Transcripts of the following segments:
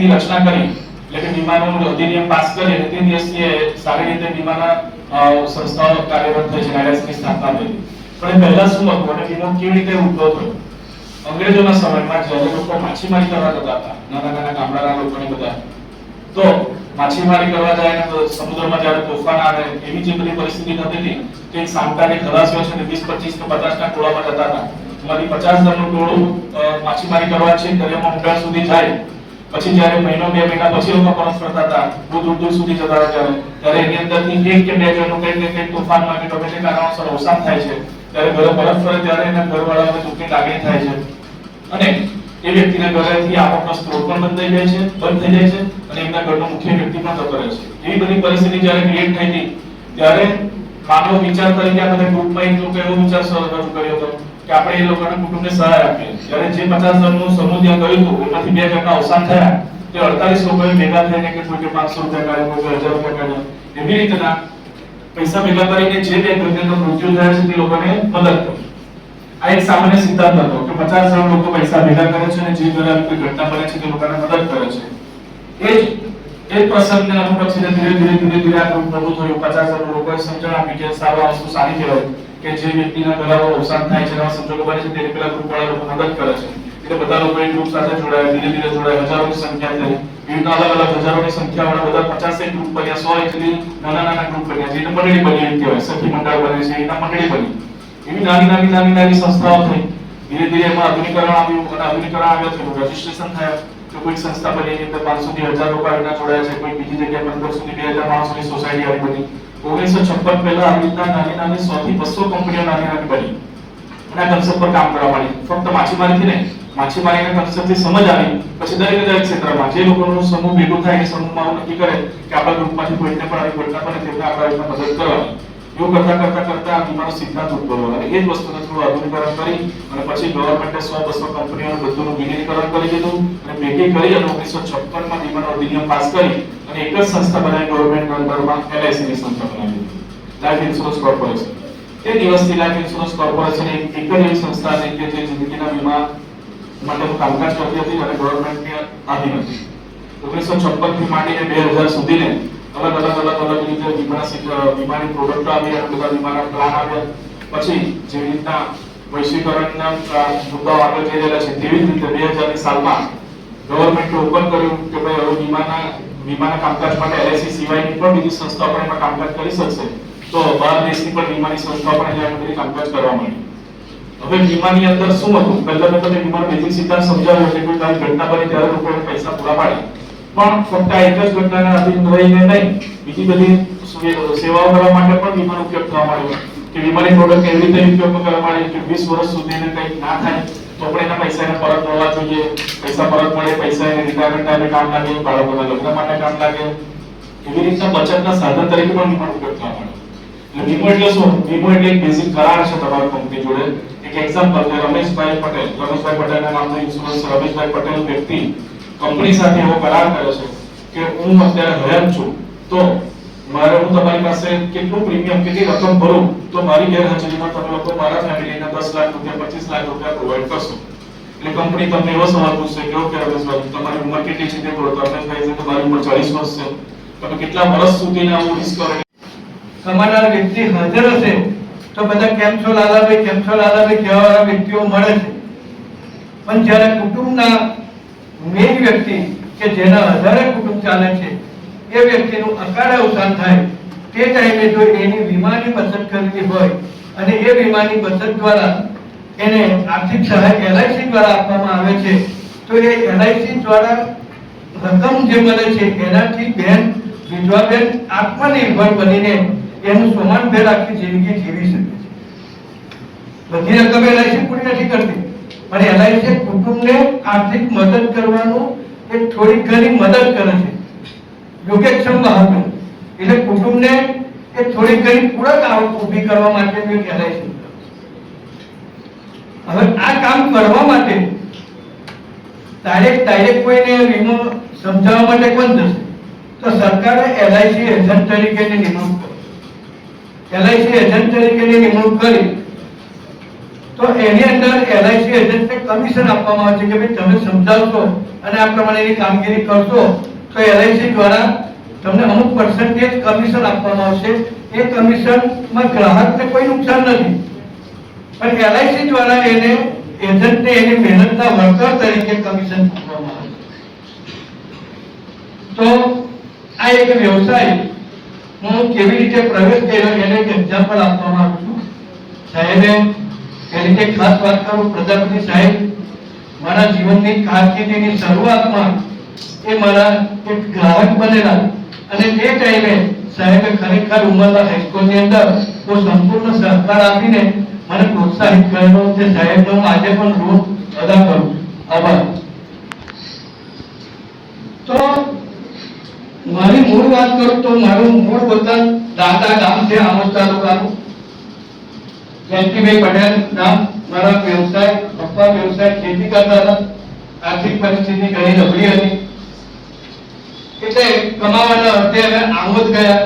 ની રચના કરી એટલે કે વીમાનો અધિનિયમ પાસ કરી અને તે દિવસથી સારી રીતે વીમાના સંસ્થાઓ કાર્યરત થઈ છે, LIC ની સ્થાપના થઈ. પણ પહેલા શું હતું અને વીમો કેવી રીતે ઉદ્ભવ થયો? અંગ્રેજોના સમયમાં જ્યારે લોકો માછીમારી કરવા જતા હતા, નાના નાના ગામડાના લોકોને બધા, તો માછીમારી કરવા જાય તો સમુદ્રમાં જ્યારે તોફાન આવે એવી જે બધી પરિસ્થિતિ થતી હતી, તો એક સામટાને ખલાસીઓ છે ને 20, 25 કે 50 ના ટોળામાં જતા હતા. એમાંથી 50 જણનું ટોળું માછીમારી કરવા છે દરિયામાં ઊંડા સુધી જાય. પછી જ્યારે મહિનો 2 મહિના પછી લોકો પરત ફરતા હતા, બહુ દૂર દૂર સુધી જતા હતા, ત્યારે એની અંદરથી 1 કે 2 જણનું કંઈક તોફાનમાં કે ગમે તે કારણોસર અવસાન થાય છે. ત્યારે ઘરે પરત ફરે ત્યારે એના ઘરવાળાઓને દુઃખની લાગણી થાય છે અને એ વ્યક્તિના ઘરેથી આવકનો સ્ત્રોત પણ બંધ થઈ જાય છે અને એમના ઘરનો મુખ્ય વ્યક્તિ પણ જતો રહે છે. એવી બધી પરિસ્થિતિ જ્યારે ક્રિએટ થઈ હતી ત્યારે માનવ વિચાર તરીકે આ બધા ગ્રુપમાં એક લોકો એવો વિચાર રજૂ કર્યો હતો કે આપણે એ લોકોના કુટુંબને સહાય આપીએ. જ્યારે જે 50 જણનું સમૂહ ત્યાં ગયું હતું એમાંથી 2 જણના અવસાન થયા, તે 48 લોકોએ ભેગા થઈને કે કોઈ 500 રૂપિયા કાઢે, કોઈ 1000 રૂપિયા કાઢે, એવી રીતના પૈસા ભેગા કરીને જે 2 વ્યક્તિનો મૃત્યુ થયા છે તે લોકોને મદદ કરી. આ એક સામાન્ય સિદ્ધાંત હતો કે 50 જણ લોકો પૈસા ભેગા કરે છે અને જે ઘરે કોઈ ઘટના બને છે તે લોકોને મદદ કરે છે. એ પ્રસંગને અનુલક્ષીને ધીરે આ ગ્રુપ પ્રભુ થયું. 50 જણ લોકોએ સમજણ આપી કે સારું વસ્તુ સારી કહેવાય કે જે વ્યક્તિના ઘરમાં અવસાન થાય છે, એવા સંજોગો બને છે, તેને પેલા ગ્રુપ વાળા લોકો મદદ કરે છે. એટલે બધા લોકો એક ગ્રુપ સાથે જોડાયા, ધીરે જોડાયા, હજારોની સંખ્યા થઈ. વિવિધ અલગ હજારોની સંખ્યાવાળા બધા 50 ગ્રુપ બન્યા, 100 જેટલી નાના ગ્રુપ બન્યા, જેને મંડળી બની કહેવાય, સખી મંડળ બને છે, એના મંડળી બની. એવી નાની સંસ્થાઓ થઈ. ધીરે એમાં આધુનિકરણ આવ્યું અને આધુનિકરણ આવ્યા છે રજીસ્ટ્રેશન થયા. તો કોઈ સંસ્થા બની એની અંદર 500 થી 1000 લોકો આવીને જોડાયા છે, કોઈ બીજી જગ્યાએ 1500 થી 2000 માણસોની સોસાયટી આવી બની. 1956 પહેલા આવી રીતના નાની 100 થી 200 કંપનીઓ નાની બની અને આ કન્સેપ્ટ પર કામ કરવા માંડી. ફક્ત માછીમારીથી નહીં, માછીમારીના કન્સેપ્ટથી સમજ આવી પછી દરેક ક્ષેત્રમાં જે લોકોનો સમૂહ ભેગો થાય એ સમૂહમાં નક્કી કરે કે આપણા ગ્રુપમાંથી કોઈને પણ આવી ઘટના બને તેમને આપણા રીતના મદદ કરવાની. એવું કરતા વીમાનો સિદ્ધાંત ઉદ્ભવ્યો અને એ જ વસ્તુને થોડું આધુનિકરણ કરી અને પછી ગવર્મેન્ટે 100-200 કંપનીઓનું બધુંનું વિલીનીકરણ કરી દીધું અને ભેગી કરી અને 1956 માં વીમાનો અધિનિયમ પાસ કરી અને એક જ સંસ્થા બનાવી ગવર્મેન્ટ અંડરમાં LIC ની સંસ્થા બનાવી દીધી, લાઈફ ઇન્સ્યોરન્સ કોર્પોરેશન. તે દિવસથી લાઈફ ઇન્સ્યોરન્સ કોર્પોરેશન એક જ એવી સંસ્થા છે કે જે જિંદગીના વીમા માટેનું કામકાજ કરતી હતી અને ગવર્મેન્ટની આધીન હતી. 1956 થી માંડીને 2000 સુધીને અલગ રીતે વીમાની પ્રોડક્ટ આવી અને બધા વીમાના પ્લાન આવ્યા. પછી જે રીતના વૈશ્વિકરણના મુદ્દાઓ આગળ જઈ રહેલા છે તેવી જ રીતે 2000 ની સાલમાં ગવર્મેન્ટે ઓપન કર્યું કે ભાઈ હવે વીમાના કામકાજ માટે LIC સિવાયની પણ બીજી સંસ્થાઓ પણ એમાં કામકાજ કરી શકશે. તો બહાર દેશની પણ વીમાની સંસ્થાઓ પણ અહીંયા બધી કામકાજ કરવા માંડી. હવે વીમાની અંદર શું હતું? પહેલા તો વીમાનો બેઝિક સિદ્ધાંત સમજાવ્યો કે કોઈ તારી ઘટના બની ત્યારે લોકોને પૈસા પૂરા પાડે. પણ ફક્ત એક જ ઘટનાના અધીન રહીને નહીં, બીજી બધી સેવાઓ કરવા માટે પણ વીમાનો ઉપયોગ થવા માંડ્યો. કે વીમાની પ્રોડક્ટ એવી રીતે ઉપયોગ કરવા માંડી કે 20 વર્ષ સુધી એને કંઈક ના થાય તો આપણે એના પૈસા એને પરત મળવા જોઈએ. પૈસા પરત મળે, પૈસા એને રિટાયરમેન્ટ ટાઈમે કામ લાગે, બાળકોના લગ્ન માટે કામ લાગે. એવી રીતના બચતના સાધન તરીકે પણ વીમાનો ઉપયોગ થવા માંડ્યો. એટલે વીમો એટલે શું? વીમો એટલે એક બેઝિક કરાર છે તમારી કંપની જોડે. એક એક્ઝામ્પલ કે રમેશભાઈ પટેલના નામનો ઇન્સ્યોરન્સ રમેશભાઈ પટેલ વ્યક્તિ કંપની સાથે એવો કરાર કરે છે કે હું અત્યારે હયાત છું તો હું તમારી પાસે કેટલું પ્રીમિયમ, કેટલી રકમ ભરું તો મારી ગેરહાજરીમાં તમે લોકો મારા ફેમિલીને 10 લાખ રૂપિયા, 25 લાખ રૂપિયા પ્રોવાઈડ કરશો. એટલે કંપની તમને એવો સવાલ પૂછશે કે ઓકે રમેશભાઈ, તમારી ઉંમર કેટલી છે તે બોલો. તો રમેશભાઈ છે તમારી ઉંમર 40 વર્ષ છે, તમે કેટલા વર્ષ સુધીના હું રિસ્ક કરો. સમાજના વ્યક્તિ હાજર હશે તો બધા કેમ છો લાલાભાઈ કહેવાવાળા વ્યક્તિઓ મળે છે. પણ જ્યારે કુટુંબના મેઇન વ્યક્તિ કે જેના આધારે કુટુંબ ચાલે છે એ વ્યક્તિનું અકાળે અવસાન થાય તે ટાઈમે જો એની વીમાની બચત કરેલી હોય અને એ વીમાની બચત દ્વારા એને આર્થિક સહાય LIC દ્વારા આપવામાં આવે છે તો એ LIC દ્વારા રકમ જે મળે છે એનાથી વિધવા બેન આત્મનિર્ભર બનીને એનું સમાનભેર આખી જિંદગી જીવી શકે છે. બધી રકમ LIC પૂરી નથી કરતી પણ LIC કુટુંબને આર્થિક મદદ કરવાનું એક થોડી ઘણી મદદ કરે છે. યોગેક્ષમ બહાર એટલે કુટુંબને એક થોડી ઘણી પૂરક આવક ઊભી કરવા માટેનું એક LIC. હવે આ કામ કરવા માટે ડાયરેક્ટ કોઈને વીમો સમજાવવા માટે કોણ જશે? તો સરકારે LIC એજન્ટ તરીકેની નિમણૂક કરી. LIC એજન્ટ તરીકેની નિમણૂક કરી તો એની અંદર એલઆઈસી એજન્ટને કમિશન આપવામાં આવે છે કે ભાઈ તમે સમજાવશો અને આ પ્રમાણેની કામગીરી કરશો તો એલઆઈસી દ્વારા તમને અમુક પર્સન્ટેજ કમિશન આપવામાં આવશે. એ કમિશનમાં ગ્રાહકને કોઈ નુકસાન નથી, પણ એલઆઈસી દ્વારા એને એજન્ટને એની મહેનતના વળતર તરીકે કમિશન આપવામાં આવે છે. તો આ એક વ્યવસાય હું કેવી રીતે પ્રવેશ કર્યો એને એક એક્ઝામ્પલ આપવા માંગુ છું. સાહેબે એ રીતે ખાસ વાત કરું, પ્રજાપતિ સાહેબ મારા જીવનની કારકિર્દીની શરૂઆતમાં એ મારા એક ગ્રાહક બનેલા અને તે ટાઈમે સાહેબે ખરેખર ઉમરલા હાઈસ્કૂલની અંદર તો સંપૂર્ણ સહકાર આપીને મને પ્રોત્સાહિત કર્યો તે સાહેબનો હું આજે પણ ઋણ અદા કરું છું. આભાર. તો મારી મૂળ વાત કરું તો મારું મૂળ વતન દાદા ગામ છે, આમોદ તાલુકાનું. જયંતિભાઈ પટેલ નામ. મારા વ્યવસાય પપ્પા વ્યવસાય ખેતી કરતા હતા. આર્થિક પરિસ્થિતિ ઘણી નબળી હતી એટલે કમાવાના અર્થે અમે આમોદ ગયા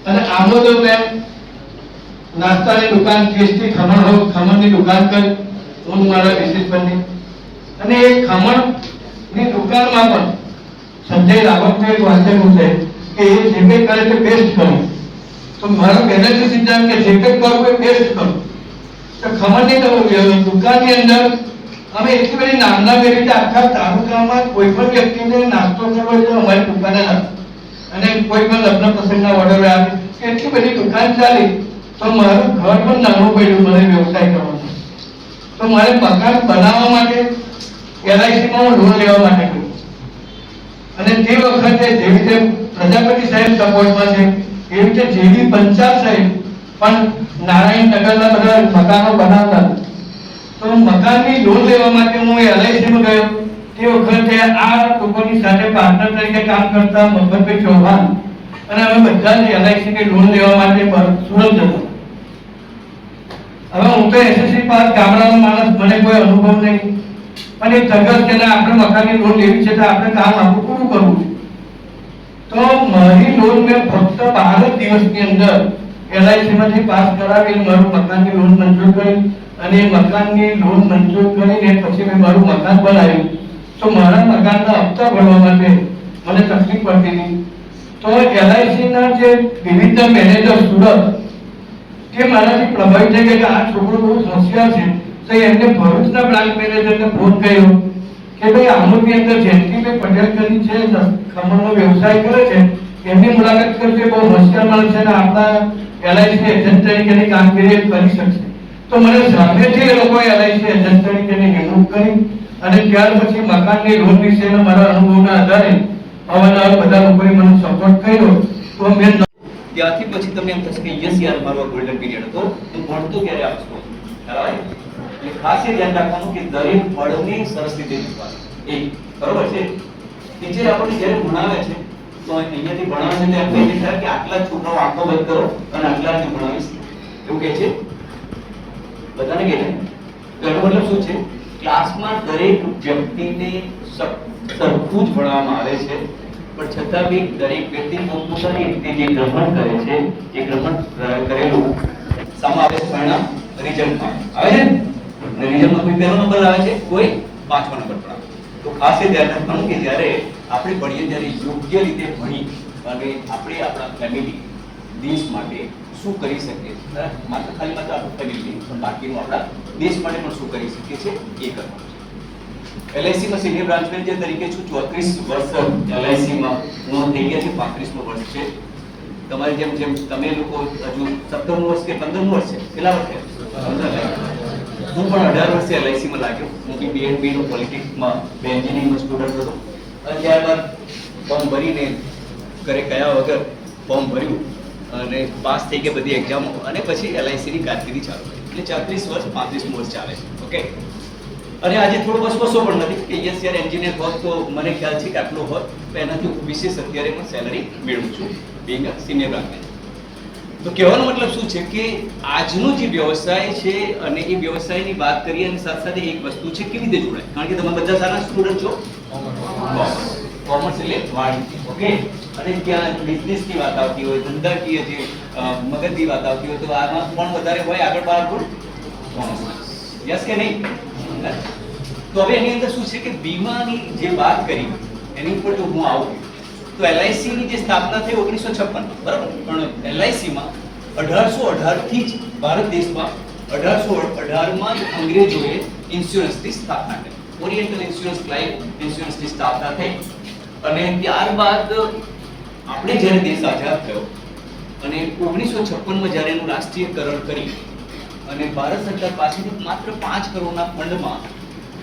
અને આમોદ મેં નાસ્તાની દુકાન ટેસ્ટી ખમણની દુકાન કરી હું મારા વિશેષ બની અને એ ખમણની દુકાનમાં પણ સંજય રાવતનું એક વાંચેલું છે કે એ જે કંઈ કરે તે બેસ્ટ કરવું. તો મારો પહેલેથી સિદ્ધાંત કે જે કંઈ કરવું એ બેસ્ટ કરવું. તો ખમણની દુકાનની અંદર અમે એટલી બધી નામના કરી રીતે આખા તાલુકામાં કોઈ પણ વ્યક્તિને નાસ્તો કરવો હોય તો અમારી દુકાને આવે અને કોઈ પણ લગ્ન પ્રસંગના ઓર્ડર આવે એટલી બધી દુકાન ચાલી. તો મારું ઘર પણ નાનું પડ્યું મને વ્યવસાય કરવાનો. તો મારે મકાન બનાવવા માટે એલઆઈસીમાં હું લોન લેવા માટે ગયો અને તે વખતે જેવી રીતે પ્રજાપતિ સાહેબ સપોર્ટમાં છે એવી રીતે જેવી પંચાલ સાહેબ પણ નારાયણનગરના બધા મકાનો બનાવતા. તો મકાનની લોન લેવા માટે હું એલઆઈસીમાં ગયો. તે વખતે આ લોકોની સાથે પાર્ટનર તરીકે કામ કરતા મફતભાઈ ચૌહાણ અને અમે બધા જ એલઆઈસીની લોન લેવા માટે સુરત જતા. હવે હું તો એસએસસી પાસ ગામડાનો માણસ, મને કોઈ અનુભવ નહીં, પણ એ જગત કે આપણે મકાનની લોન લેવી છે તો આપણે કામ આપણું પૂરું કરવું છે. તો મારી લોન મેં ફક્ત 12 દિવસની અંદર એલઆઈસીમાંથી પાસ કરાવી મારું મકાનની લોન મંજૂર કરી અને એ મકાનની લોન મંજૂર કરીને પછી મેં મારું મકાન બનાવ્યું. તો મારા મકાનના હપ્તા ભરવા માટે મને તકલીફ પડતી હતી. તો એલઆઈસીના જે વિવિધ મેનેજર સુરત કે મારાથી પ્રભાવિત થઈ ગયા કે આ છોકરો બહુ હોશિયાર છે. તો એમને ભરૂચના બ્રાન્ચ મેનેજરને ફોન કર્યો કે ભાઈ આમોદની અંદર જયંતિભાઈ પટેલ કરી છે, ખમણનો વ્યવસાય કરે છે, એમની મુલાકાત કરજો, બહુ હોશિયાર માણસ છે અને આપણા એલઆઈસી એજન્ટ તરીકેની કામગીરી કરી શકશે. તો મને સામેથી એ લોકોએ એલઆઈસી એજન્ટ તરીકેની નિમણૂક કરી અને ત્યાર પછી મકાનની લોન વિશેના મારા અનુભવના આધારે અવારનવાર બધા લોકોએ મને સપોર્ટ કર્યો. તો મેં ત્યાંથી પછી તમને એમ થશે કે યસ યાર મારો ગોલ્ડન પીરિયડ હતો, હું ભણતો ક્યારે આપશો બરાબર. એટલે ખાસ એ ધ્યાન રાખવાનું કે દરેક ફળની સરસ રીતે જીવવાનું એ બરોબર છે. ટીચર આપણને જ્યારે ભણાવે છે તો અહીંયાથી ભણાવે છે એટલે આપણે થાય કે આટલા જ છોકરાઓ આંખો બંધ કરો અને આટલા જ ભણાવીશ એવું કહે છે બધાને કહે છે. તો એનો મતલબ શું છે? ક્લાસમાં દરેક વ્યક્તિને સરખું જ ભણવામાં આવે છે પણ છતાં બી દરેક વ્યક્તિ પોતપોતાની રીતે જે ગ્રહણ કરે છે એ ગ્રહણ કરેલું સામે આવે છે પરિણામ રિઝલ્ટમાં આવે છે અને રિઝલ્ટમાં કોઈ પહેલો નંબર આવે છે, કોઈ 5મો નંબર પર આવે. તો ખાસ એ ધ્યાન રાખવાનું કે જ્યારે આપણે ભણીએ ત્યારે યોગ્ય રીતે ભણી અને આપણે આપણા ફેમિલી દેશ માટે શું કરી શકીએ છીએ, માત્ર આપણું ફેમિલી પણ બાકીનું આપણા દેશ માટે પણ શું કરી શકીએ છીએ એ કરવાનું છે. એલઆઈસીમાં સિનિયર બ્રાન્ચ મેનેજર તરીકે છું. 34 વર્ષ એલઆઈસીમાં હું થઈ ગયા છે. 35મો વર્ષ છે. તમારી જેમ તમે લોકો હજુ 17મું વર્ષ કે 15મું વર્ષ છે, કેટલા વર્ષ છે? હું પણ 18 વર્ષે એલઆઈસીમાં લાગ્યો. હું બી બીએનબી નો પોલિટિક્સમાં એન્જિનિયરિંગનો સ્ટુડન્ટ હતો અને ત્યારબાદ ફોર્મ ભરીને ઘરે કયા વગર ફોર્મ ભર્યું અને પાસ થઈ ગયા બધી એક્ઝામો અને પછી એલઆઈસીની કારકિર્દી ચાલુ કરી. એટલે 34 વર્ષ 35મું વર્ષ ચાલે છે. ઓકે. અને આજે થોડો વસવસો પણ નથી કે યસ યાર એન્જિનિયર હોત તો મને ખ્યાલ છે કે આટલો હોત તો એનાથી વિશેષ અત્યારે પણ સેલરી મેળવું છું બીંગ અ સિનિયર બ્રાન્ચ મેનેજર. તો કહેવાનો મતલબ શું છે કે આજનો જે વ્યવસાય છે અને એ વ્યવસાયની વાત કરીએ અને સાથે સાથે એક વસ્તુ છે કેવી રીતે જોડાય, કારણ કે તમે બધા સારા સ્ટુડન્ટ છો. કોમર્સ એટલે વાણિજ્ય. ઓકે. અને ત્યાં બિઝનેસની વાત આવતી હોય, ધંધાકીય જે મગજની વાત આવતી હોય તો આમાં કોણ વધારે હોય આગળ પાવરફુલ? કોમર્સ. યસ કે નહીં? તો હવે એની અંદર શું છે કે વીમાની જે વાત કરી એની ઉપર જો હું આવું તો LIC ની જે સ્થાપના થઈ 1956 બરાબર, પણ LIC માં 1818 થી જ ભારત દેશમાં 1818 માં જ અંગ્રેજોએ ઇન્સ્યોરન્સની સ્થાપના કરી. ઓરિએન્ટલ ઇન્સ્યોરન્સ લાઈફ ઇન્સ્યોરન્સની સ્થાપના થઈ અને ત્યારબાદ આપણે જ્યારે દેશ આઝાદ થયો અને 1956 માં જ્યારે એનું રાષ્ટ્રીયકરણ કરી અને ભારત સરકાર પાસેથી માત્ર 5 કરોડના ફંડમાં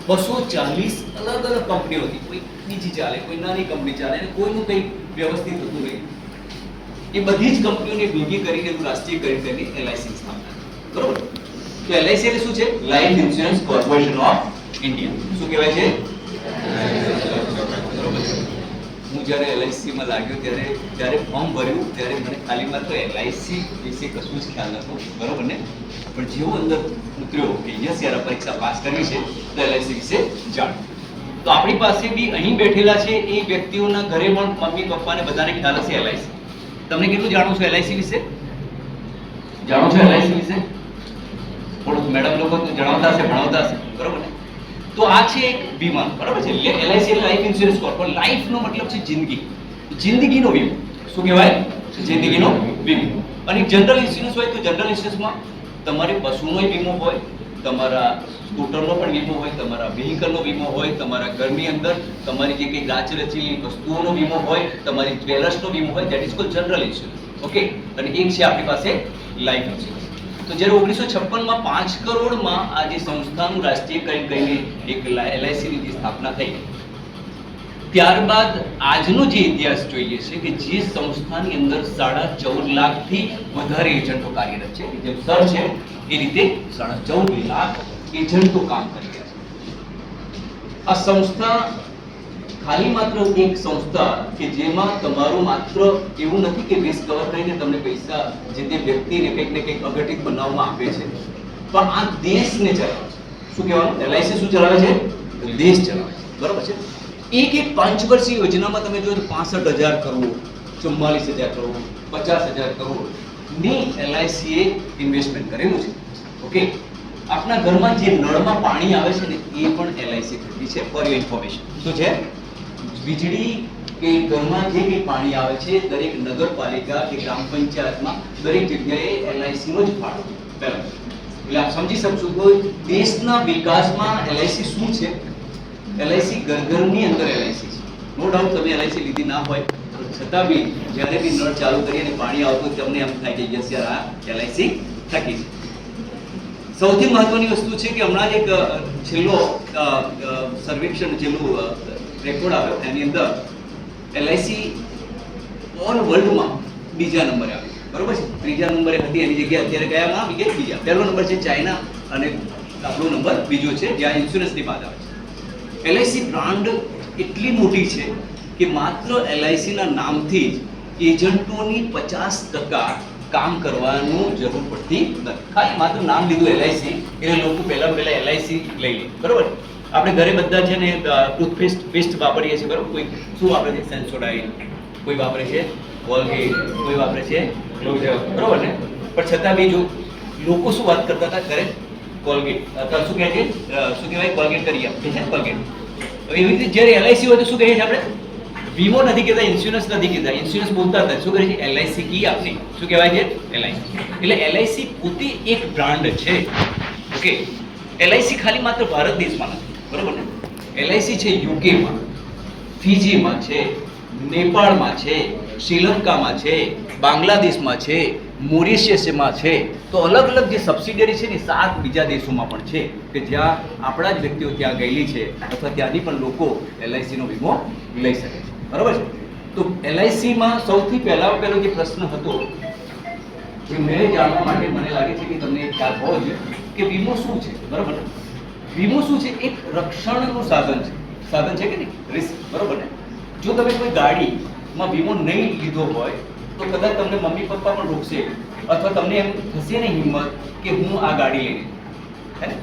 240 અલગ અલગ કંપનીઓ હતી. કોઈ બીજી ચાલે, કોઈ નાની કંપની ચાલે અને કોઈનું કંઈ વ્યવસ્થિત હતું નહીં. એ બધી જ કંપનીઓને ભેગી કરીને એનું રાષ્ટ્રીયકરણ કરી LIC ની સ્થાપના કરી. બરોબર? તો LIC એટલે શું છે? Life insurance corporation of India. શું કહેવાય છે? બરોબર છે. હું જ્યારે LIC માં લાગ્યો ત્યારે ફોર્મ ભર્યું ત્યારે મને ખાલી માત્ર LIC વિશે કશું જ ખ્યાલ નહોતો. બરોબર ને? પણ જેવો અંદર ઉતર્યો કે યસ યાર પરીક્ષા પાસ કરવી છે તો LIC વિશે જાણ. તો આપણી પાસે બી અહીં બેઠેલા છે એ વ્યક્તિઓના ઘરે પણ મમ્મી પપ્પાને બધાને ખ્યાલ હશે LIC. તમને કેટલું જાણો છો LIC વિશે? જાણો છો LIC વિશે? થોડુંક મેડમ લોકો તો જણાવતા હશે, ભણાવતા હશે. બરોબર ને? તો આ છે એક વીમા. બરાબર છે? LIC એટલે લાઈફ ઇન્સ્યોરન્સ કોર્પોરેશન. લાઈફનો મતલબ છે જિંદગી, જિંદગીનો વીમો. શું કહેવાય? જિંદગીનો વીમો. અને જનરલ ઇન્સ્યોરન્સ હોય તો જનરલ ઇન્સ્યોરન્સમાં તમારે પશુનો વીમો હોય, તમારા સ્કૂટરનો પણ વીમો હોય, તમારા વ્હીકલનો વીમો હોય, તમારા ઘરની અંદર તમારી જે કંઈ રાચરચીલી વસ્તુઓનો વીમો હોય, તમારી જ્વેલર્સનો વીમો હોય. That is called general insurance. Okay? અને એક છે આપણી પાસે લાઈફ ઇન્સ્યોરન્સ. તો જ્યારે 1956 માં 5 કરોડમાં આ જે સંસ્થાનું રાષ્ટ્રીયકરણ કરીને એક LIC ની જે સ્થાપના થઈ, ત્યારબાદ આજનો જે ઇતિહાસ જોઈએ છે કે જે સંસ્થાની અંદર 14.5 લાખથી વધારે એજન્ટો કાર્યરત છે. જેમ સર છે એ રીતે 14.5 લાખ એજન્ટો કામ કરી રહ્યા છે. આ સંસ્થા ખાલી માત્ર એક સંસ્થા કે જેમાં તમારું માત્ર એવું નથી કે રિસ્ક કવર કરીને તમને પૈસા જે તે વ્યક્તિને કંઈક ને કંઈક અઘટિત બનાવવામાં આપે છે, પણ આ દેશને ચલાવે છે. શું કહેવાનું? LIC શું ચલાવે છે? દેશ ચલાવે છે. બરોબર છે? એક 5 વર્ષીય યોજનામાં તમે જો 65,000 કરોડ, 44,000 કરોડ, 50,000 કરોડ ની LIC એ ઇન્વેસ્ટમેન્ટ કરેલું છે. ઓકે? આપણા ઘરમાં જે નળમાં પાણી આવે છે ને એ પણ LIC થતી છે. For your information. શું છે? વીજળી કે ઘરમાં જે કંઈ પાણી આવે છે દરેક નગરપાલિકા કે ગ્રામ પંચાયતમાં દરેક જગ્યાએ LIC નો જ ફાળો પહેલો. એટલે આપ સમજી શકશો કે દેશના વિકાસમાં LIC શું છે. LIC ઘરની અંદર LIC છે. નો ડાઉટ તમે LIC લીધી ના હોય છતાં બી જ્યારે બી નળ ચાલુ કરી અને પાણી આવતું તમને એમ થાય કે યસ યાર આ LIC થકી છે. સૌથી મહત્વની વસ્તુ છે કે હમણાં એક છેલ્લો સર્વેક્ષણ છેલ્લું રેકોર્ડ આવ્યો એની અંદર LIC ઓલ વર્લ્ડમાં બીજા નંબરે આવી. બરોબર છે? ત્રીજા નંબરે હતી એની જગ્યાએ અત્યારે ગયા આવી ગઈ બીજા. પહેલો નંબર છે ચાઇના અને આપણો નંબર બીજો છે જ્યાં ઇન્સ્યોરન્સની વાત આવે છે. LIC બ્રાન્ડ એટલી મોટી છે કે માત્ર LIC ના નામથી જ એજન્ટોની 50% કામ કરવાનું જરૂર પડતી નથી. ખાલી માત્ર નામ લીધું LIC એટલે લોકો પહેલા LIC લઈ લે. બરોબર? આપણે ઘરે બધા છે ને ટૂથપેસ્ટ વાપરીએ છીએ. બરોબર? કોઈ શું વાપરે છે? સેન્સોડાઇન, કોઈ વાપરે છે કોલગેટ, કોઈ વાપરે છે ક્લોઝઅપ. બરોબર ને? પણ છતાં બી જો લોકો શું વાત કરતા હતા ઘરે કોલગેટ અથવા શું કહે છે શું કહેવાય કોલગેટ કરી આપે છે કોલગેટ. એવી રીતે જ્યારે LIC હોય તો શું કહીએ છીએ આપણે? વીમો નથી કહેતા, ઇન્સ્યોરન્સ નથી કહેતા. ઇન્સ્યોરન્સ બોલતા હતા શું કરે છે? LIC કી આપની. શું કહેવાય છે? LIC. એટલે LIC પોતે એક બ્રાન્ડ છે. ઓકે? LIC ખાલી માત્ર ભારત દેશમાં નથી. બરોબર ને? LIC છે UK માં, ફિજીમાં છે, નેપાળમાં છે, શ્રીલંકામાં છે, બાંગ્લાદેશમાં છે, મોરિશિયસમાં છે. તો અલગ અલગ જે સબસિડિયરી છે ને 7 બીજા દેશોમાં પણ છે કે જ્યાં આપણા જ વ્યક્તિઓ ત્યાં ગયેલી છે અથવા ત્યાંથી પણ લોકો LIC નો વીમો લઈ શકે છે. બરોબર છે? તો LIC માં સૌથી પહેલો જે પ્રશ્ન હતો એ મેં જાણવા માટે મને લાગે છે કે તમને ખ્યાલ હોવો જોઈએ કે વીમો શું છે. બરોબર ને? વીમો શું છે? એક રક્ષણનું સાધન છે. સાધન છે કે નહીં? રિસ્ક. બરોબર ને? જો તમે કોઈ ગાડીમાં વીમો નહીં લીધો હોય તો કદાચ તમને મમ્મી પપ્પા પણ રોકશે અથવા તમને એમ થશે ને હિંમત કે હું આ ગાડી લઈને હે ને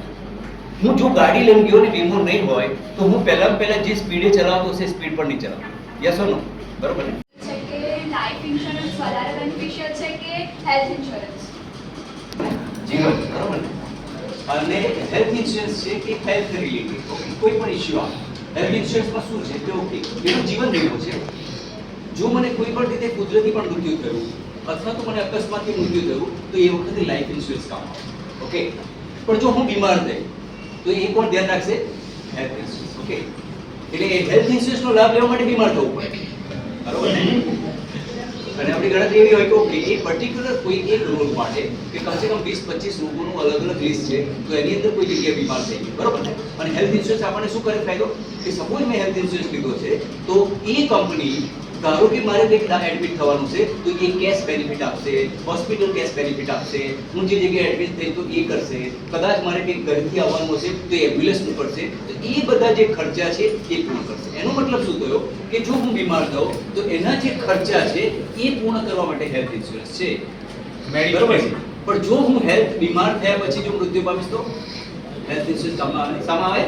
હું જો ગાડી લઈને ગયો ને વીમો નહીં હોય તો હું પહેલા જે સ્પીડે ચલાવતો હશે સ્પીડ પર નહીં ચલાવતો. યસ ઓર નો? બરોબર ને? છે કે લાઈફ ઇન્સ્યોરન્સ વધારે બેનિફિશિયલ છે કે હેલ્થ ઇન્સ્યોરન્સ? જીવન. બરોબર ને? અને હેલ્થ ઇન્સ્યોરન્સ છે કે હેલ્થ રિલેટેડ ઓકે કોઈ પણ ઇશ્યુ આવે હેલ્થ ઇન્સ્યોરન્સમાં શું છે કે ઓકે એનું જીવન વીમો છે જો મને કોઈ પણ રીતે કુદરતી પણ મૃત્યુ થયું અથવા તો મને અકસ્માતથી મૃત્યુ થયું તો એ વખતે લાઈફ ઇન્સ્યોરન્સ કામ આવે ઓકે પણ જો હું બીમાર થઈ તો એ કોણ ધ્યાન રાખશે હેલ્થ ઇન્સ્યોરન્સ ઓકે એટલે હેલ્થ ઇન્સ્યોરન્સનો લાભ લેવા માટે બીમાર થવું પડે બરોબર ને અને આપણી ગણતરી એવી હોય કે ઓકે એ પર્ટિક્યુલર કોઈ એક રોગ માટે કે કમસે કમ 20-25 રોગોનું અલગ અલગ લિસ્ટ છે તો એની અંદર કોઈ જગ્યાએ બીમાર થઈ ગયું બરોબર ને અને હેલ્થ ઇન્સ્યોરન્સ આપણને શું કરે ફાયદો કે સપોઝ મેં હેલ્થ ઇન્સ્યોરન્સ લીધો છે તો એ કંપની ધારો કે મારે કંઈક એડમિટ થવાનું છે તો એ કેશ બેનિફિટ આપશે હોસ્પિટલ કેશ બેનિફિટ આપશે હું જે જગ્યાએ એડમિટ થઈ તો એ કરશે કદાચ મારે કંઈક ઘરથી આવવાનું હશે તો એમ્બ્યુલન્સ પડશે તો એ બધા જે ખર્ચા છે એ પૂર્ણ કરશે એનો મતલબ શું થયો કે જો હું બીમાર થાઉં તો એના જે ખર્ચા છે એ પૂર્ણ કરવા માટે હેલ્થ ઇન્સ્યોરન્સ છે બરોબર છે પણ જો હું હેલ્થ બીમાર થયા પછી જો મૃત્યુ પામીશ તો હેલ્થ ઇન્સ્યોરન્સ કામમાં આવે સામા આવે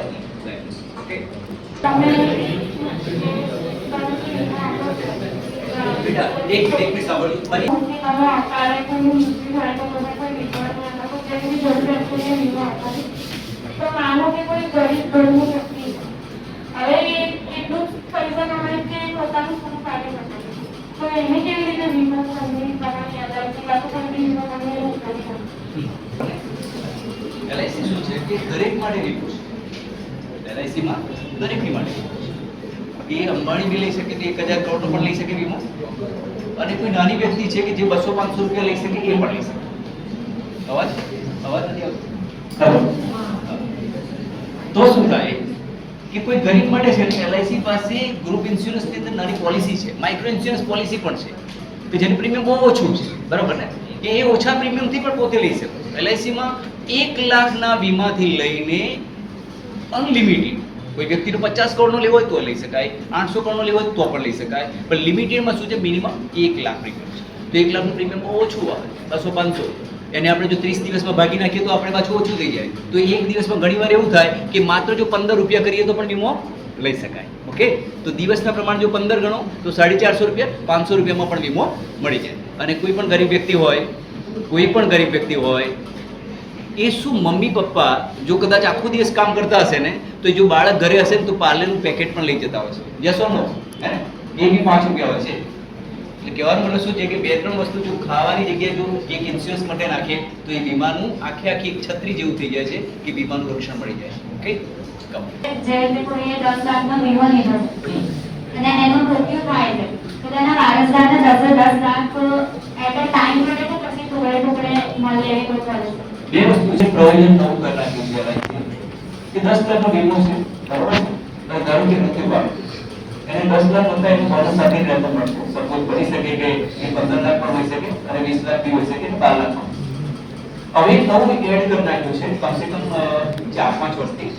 ઓકે બેટા એક મિનિટ સાંભળો મારી તો માનો કે કોઈ ગરીબ ઘરનું વ્યક્તિ હવે એટલું પૈસા કમાય કે પોતાનું પૂરું કાઢી શકે તો એને કેવી રીતે વીમો કરવી કરવાની આધારથી કાં તો કોઈ વીમો કરવી એવું કરી શકે એલઆઈસી શું છે કે દરેક માટે વીમો છે એલઆઈસીમાં દરેકની માટે એ અંબાણી બી લઈ શકે તે 1000 કરોડનો પણ લઈ શકે વીમો અને કોઈ નાની વ્યક્તિ છે કે જે 200-500 રૂપિયા લઈ શકે એ પણ લઈ શકે અવાજ નથી આવતો તો શું થાય કે કોઈ ગરીબ માટે છે એલઆઈસી પાસે ગ્રુપ ઇન્સ્યોરન્સની અંદર નાની પોલિસી છે માઇક્રો ઇન્સ્યોરન્સ પોલિસી પણ છે કે જેનું પ્રીમિયમ બહુ ઓછું છે બરાબર ને કે એ ઓછા પ્રીમિયમથી પણ પોતે લઈ શકે એલઆઈસીમાં 1 લાખના વીમાથી લઈને અનલિમિટેડ કોઈ વ્યક્તિનો 50 કરોડનો લેવો હોય તો લઈ શકાય 800 કરોડનો લેવો હોય તો પણ લઈ શકાય પણ લિમિટેડમાં શું છે મિનિમમ 1 લાખ પ્રીમિયમ છે તો 1 લાખનું પ્રીમિયમ બહુ ઓછું આવે 200-500 એને આપણે જો 30 દિવસમાં ભાગી નાખીએ તો આપણે પાછું ઓછું થઈ જાય તો એક દિવસમાં ઘણીવાર એવું થાય કે માત્ર જો 15 રૂપિયા કરીએ તો પણ વીમો લઈ શકાય ઓકે તો દિવસના પ્રમાણે જો 15 ગણો તો 450 રૂપિયા 500 રૂપિયામાં પણ વીમો મળી જાય અને કોઈ પણ ગરીબ વ્યક્તિ હોય એ શું મમ્મી પપ્પા જો કદાચ આખો દિવસ કામ કરતા હશે ને તો જો બાળક ઘરે હશે ને તો પાર્લેનું પેકેટ પણ લઈ જતા હોય છે યસ ઓર નો હે ને એ બી 5 રૂપિયા હોય છે એટલે કહેવાનો મતલબ શું છે કે 2-3 વસ્તુ જો ખાવાની જગ્યાએ જો એક ઇન્સ્યોરન્સ માટે નાખીએ તો એ વીમાનું આખી છત્રી જેવું થઈ જાય છે કે વીમાનું રક્ષણ મળી જાય ઓકે જે રીતે કોઈએ 10 લાખનો વીમો લીધો અને એનું મૃત્યુ થાય છે તો તેના વારસદારને 10 લાખ એટ અ ટાઈમ મળે તો પછી ટુકડે મળે એવી કોઈ પોલિસી બે વસ્તુ છે પ્રોવિઝન નવું કરી નાખ્યું છે LIC કે 10 લાખનો વીમો છે બરોબર છે તો ધારો કે મૃત્યુ પામે એને 10 લાખ હતા એનું બોનસ સાથે રહેતો મળશે સપોઝ બની શકે કે એ 15 લાખ પણ હોઈ શકે અને 20 લાખ બી હોઈ શકે અને 12 લાખ પણ હવે નવું એડ કરી નાખ્યું છે કમસે કમ 4-5 વર્ષથી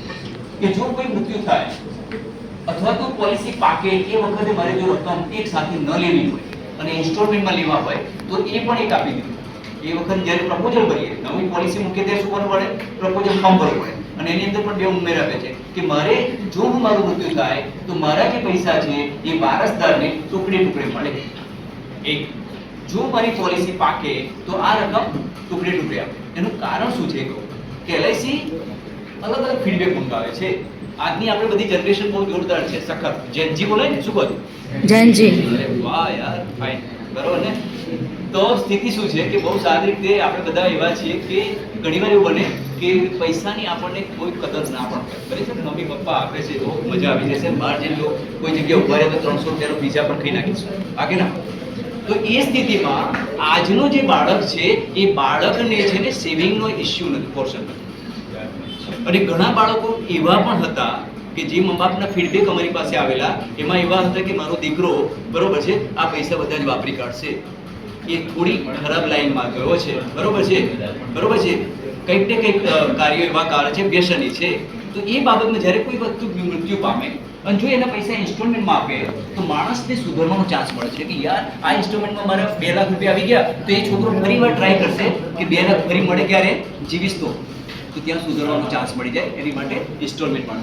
કે જો કોઈ મૃત્યુ થાય અથવા તો પોલિસી પાકે એ વખતે મારે જો રકમ એક સાથે ન લેવી હોય અને ઇન્સ્ટોલમેન્ટમાં લેવા હોય તો એ પણ એક આપી દીધું એ વખત જ્યારે પ્રપોઝલ ભરીએ નવી પોલિસી મૂકીએ ત્યારે શું કરવું પડે પ્રપોઝલ ફોર્મ ભરવું પડે અને એની અંદર પણ બે ઉમેર આપે છે કે મારે જો મારું મૃત્યુ થાય તો મારા જે પૈસા છે એ વારસદારને ટુકડે મળે એક જો મારી પોલિસી પાકે તો આ રકમ ટુકડે આપે એનું કારણ શું છે કે LIC અલગ અલગ ફીડબેક મંગાવે છે આજની આપણે બધી જનરેશન બહુ જોરદાર છે સખત જેનજી બોલે ને શું કહ્યું જેનજી વાહ યાર ફાઇન બરોબર ને તો સ્થિતિ શું છે કે બહુ સારી રીતે આપણે બધા એવા છીએ કે ઘણીવાર એવું બને કે પૈસાની આપણને કોઈ કદર ના પણ હોય છે મમ્મી પપ્પા આપે છે તો મજા આવી જશે બહાર જઈને જો કોઈ જગ્યાએ ઉભા રહે તો 300 રૂપિયાનો પીઝા પણ ખાઈ નાખીશું આગે ના તો એ સ્થિતિમાં આજનો જે બાળક છે એ બાળકને છે ને સેવિંગનો ઇશ્યુ નથી પોર્શન નથી અને ઘણા બાળકો એવા પણ હતા કે જે મા બાપના ફીડબેક અમારી પાસે આવેલા એમાં એવા હતા કે મારો દીકરો બરોબર છે આ પૈસા બધા જ વાપરી કાઢશે એ થોડી ખરાબ લાઈનમાં ગયો છે બરોબર છે કંઈક ને કંઈક કાર્યો એવા કારણ છે વ્યસની છે તો એ બાબતમાં જ્યારે કોઈ વસ્તુ મૃત્યુ પામે અને જો એના પૈસા ઇન્સ્ટોલમેન્ટમાં આપે તો માણસને સુધરવાનો ચાન્સ મળે છે કે યાર આ ઇન્સ્ટોલમેન્ટમાં મારા 2 લાખ રૂપિયા આવી ગયા તો એ છોકરો ફરીવાર ટ્રાય કરશે કે 2 લાખ ફરી મળે ક્યારે જીવીશ તો ત્યાં સુધરવાનો ચાન્સ મળી જાય એની માટે ઇન્સ્ટોલમેન્ટ પણ